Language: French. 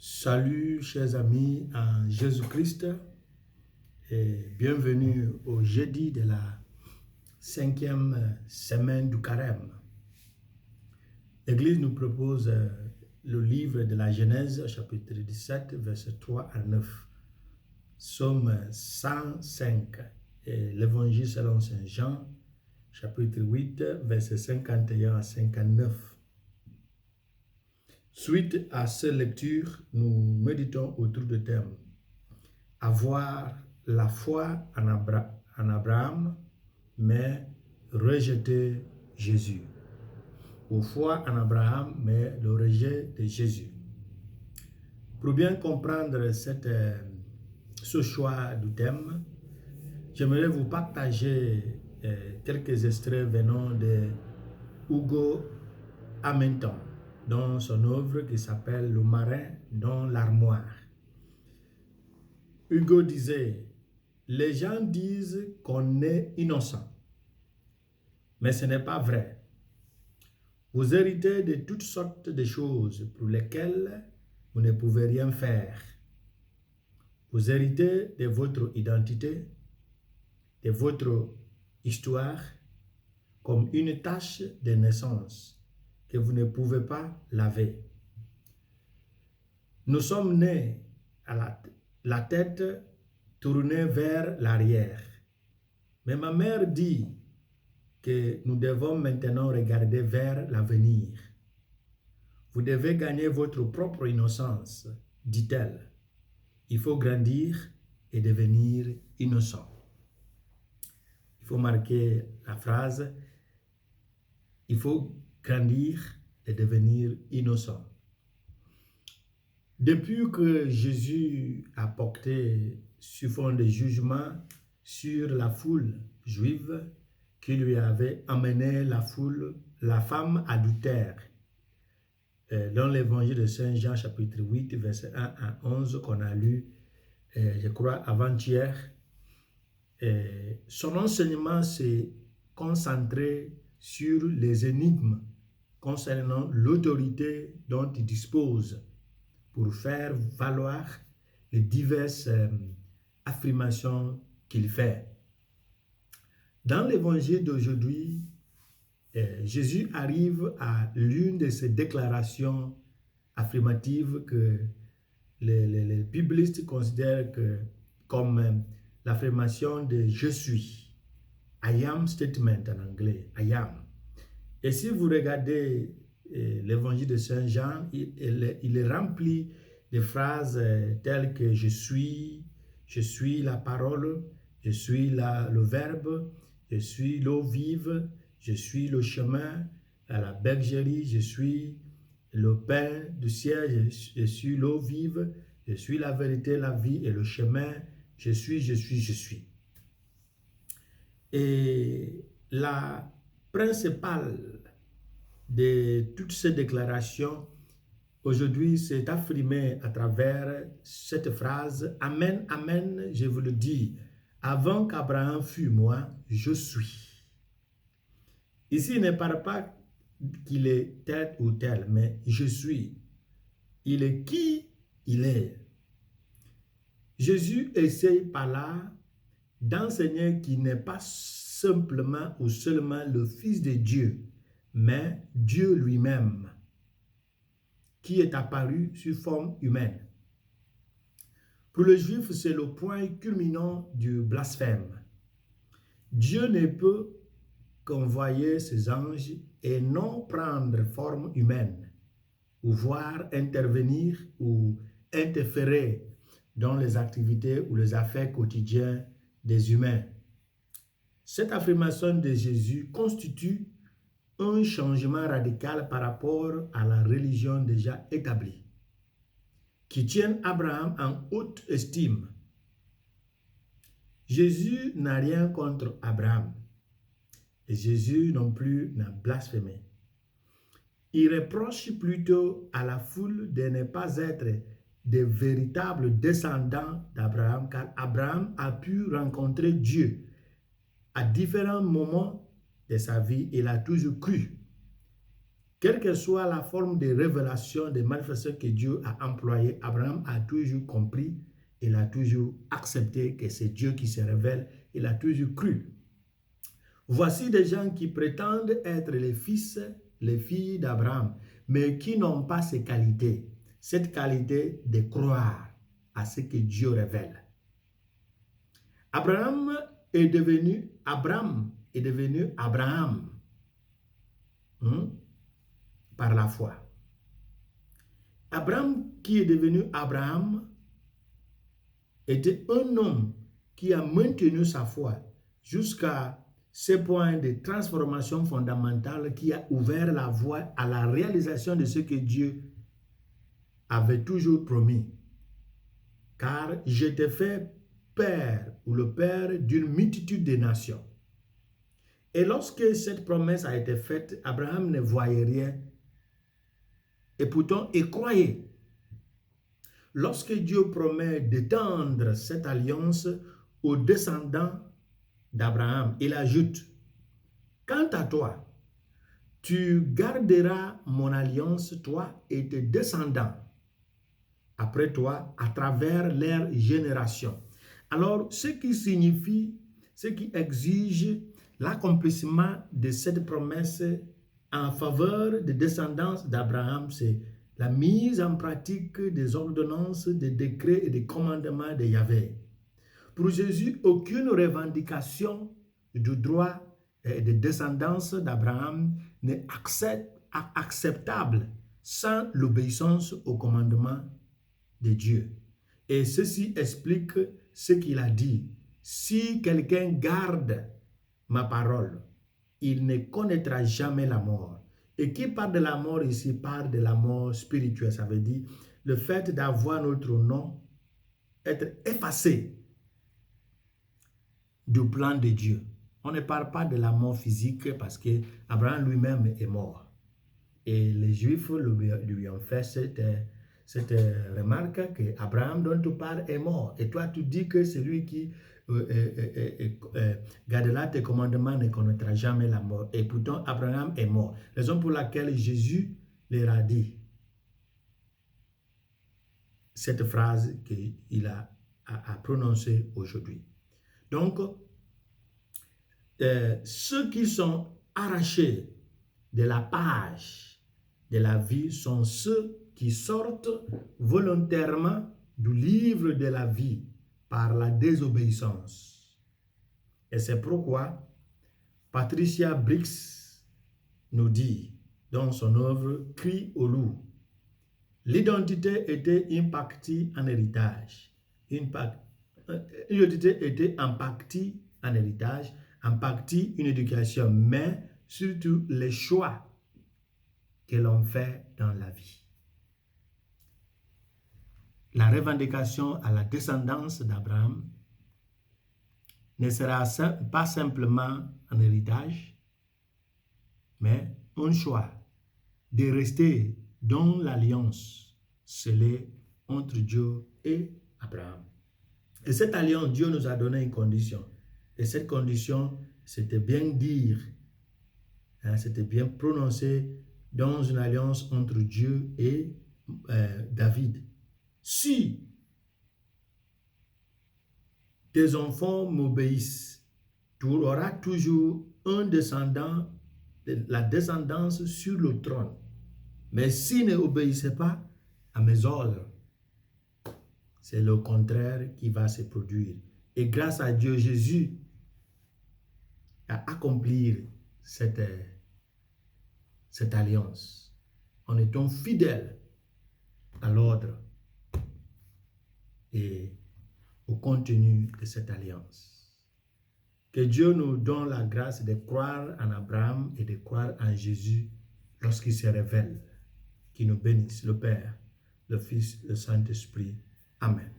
Salut chers amis en Jésus-Christ et bienvenue au jeudi de la 5e semaine du Carême. L'Église nous propose le livre de la Genèse, chapitre 17, versets 3 à 9. Psaume 105 et l'Évangile selon Saint Jean, chapitre 8, versets 51 à 59. Suite à cette lecture, nous méditons autour du thème « Avoir la foi en Abraham, mais rejeter Jésus » ou « Foi en Abraham, mais le rejet de Jésus ». Pour bien comprendre ce choix du thème, j'aimerais vous partager quelques extraits venant de Hugo Hamilton, dans son œuvre qui s'appelle « Le marin dans l'armoire ». Hugo disait « Les gens disent qu'on est innocent, mais ce n'est pas vrai. Vous héritez de toutes sortes de choses pour lesquelles vous ne pouvez rien faire. Vous héritez de votre identité, de votre histoire, comme une tache de naissance que vous ne pouvez pas laver. Nous sommes nés à la tête tournée vers l'arrière. Mais ma mère dit que nous devons maintenant regarder vers l'avenir. Vous devez gagner votre propre innocence, dit-elle. Il faut grandir et devenir innocent. Il faut marquer la phrase. Il faut grandir et devenir innocent. Depuis que Jésus a porté sur fond de jugement sur la foule juive qui lui avait amené la femme adultère, dans l'évangile de Saint Jean chapitre 8, verset 1 à 11 qu'on a lu, je crois, avant-hier, son enseignement s'est concentré sur les énigmes concernant l'autorité dont il dispose pour faire valoir les diverses affirmations qu'il fait. Dans l'évangile d'aujourd'hui, Jésus arrive à l'une de ces déclarations affirmatives que les biblistes considèrent comme l'affirmation de « je suis ». I am statement en anglais, I am. Et si vous regardez l'évangile de Saint Jean, il est rempli de phrases telles que je suis la parole, je suis le verbe, je suis l'eau vive, je suis le chemin à la bergerie, je suis le pain du ciel, je suis l'eau vive, je suis la vérité, la vie et le chemin, je suis. Et la principale de toutes ces déclarations, aujourd'hui, c'est affirmé à travers cette phrase « Amen, Amen, je vous le dis, avant qu'Abraham fût moi, je suis ». Ici, il ne parle pas qu'il est tel ou tel, mais « je suis ». Il est qui il est. Jésus essaye par là d'enseigner qu'il n'est pas simplement ou seulement le Fils de Dieu, mais Dieu lui-même, qui est apparu sous forme humaine. Pour le juif, c'est le point culminant du blasphème. Dieu ne peut qu'envoyer ses anges et non prendre forme humaine, ou voir intervenir ou interférer dans les activités ou les affaires quotidiennes des humains. Cette affirmation de Jésus constitue un changement radical par rapport à la religion déjà établie, qui tient Abraham en haute estime. Jésus n'a rien contre Abraham, et Jésus non plus n'a blasphémé. Il reproche plutôt à la foule de ne pas être des véritables descendants d'Abraham, car Abraham a pu rencontrer Dieu à différents moments de sa vie. Il a toujours cru. Quelle que soit la forme de révélation, de manifestation que Dieu a employée, Abraham a toujours compris, il a toujours accepté que c'est Dieu qui se révèle, il a toujours cru. Voici des gens qui prétendent être les fils, les filles d'Abraham, mais qui n'ont pas ces qualités, cette qualité de croire à ce que Dieu révèle. Abraham est devenu Abraham par la foi. Abraham qui est devenu Abraham était un homme qui a maintenu sa foi jusqu'à ce point de transformation fondamentale qui a ouvert la voie à la réalisation de ce que Dieu avait toujours promis. Car je t'ai fait père ou le père d'une multitude de nations. Et lorsque cette promesse a été faite, Abraham ne voyait rien. Et pourtant, il croyait. Lorsque Dieu promet d'étendre cette alliance aux descendants d'Abraham, il ajoute, « Quant à toi, tu garderas mon alliance, toi et tes descendants, après toi, à travers leurs générations. » Alors, ce qui signifie, ce qui exige l'accomplissement de cette promesse en faveur des descendants d'Abraham, c'est la mise en pratique des ordonnances, des décrets et des commandements de Yahvé. Pour Jésus, aucune revendication du droit de descendance d'Abraham n'est acceptable sans l'obéissance au commandement de Dieu. Et ceci explique ce qu'il a dit. Si quelqu'un garde ma parole, il ne connaîtra jamais la mort. Et qui parle de la mort ici parle de la mort spirituelle. Ça veut dire le fait d'avoir notre nom être effacé du plan de Dieu. On ne parle pas de la mort physique parce que Abraham lui-même est mort. Et les Juifs lui ont fait cette remarque que Abraham dont tu parles est mort. Et toi, tu dis que celui qui gardera tes commandements ne connaîtra jamais la mort. Et pourtant, Abraham est mort. Raison pour laquelle Jésus leur a dit cette phrase qu'il a prononcée aujourd'hui. Donc, ceux qui sont arrachés de la page de la vie sont ceux qui sortent volontairement du livre de la vie par la désobéissance. Et c'est pourquoi Patricia Briggs nous dit dans son œuvre « Cri au loup », l'identité était une partie en héritage. L'identité était en partie en héritage, en partie une éducation, mais surtout les choix que l'on fait dans la vie. La revendication à la descendance d'Abraham ne sera pas simplement un héritage, mais un choix de rester dans l'alliance scellée entre Dieu et Abraham. Et cette alliance, Dieu nous a donné une condition. Et cette condition, c'était bien dire, c'était bien prononcer dans une alliance entre Dieu et David. Si tes enfants m'obéissent, tu auras toujours un descendant, la descendance sur le trône. Mais s'ils ne obéissaient pas à mes ordres, c'est le contraire qui va se produire. Et grâce à Dieu, Jésus a accompli cette alliance en étant fidèle à l'ordre et au contenu de cette alliance. Que Dieu nous donne la grâce de croire en Abraham et de croire en Jésus lorsqu'il se révèle. Qu'il nous bénisse, le Père, le Fils, le Saint-Esprit. Amen.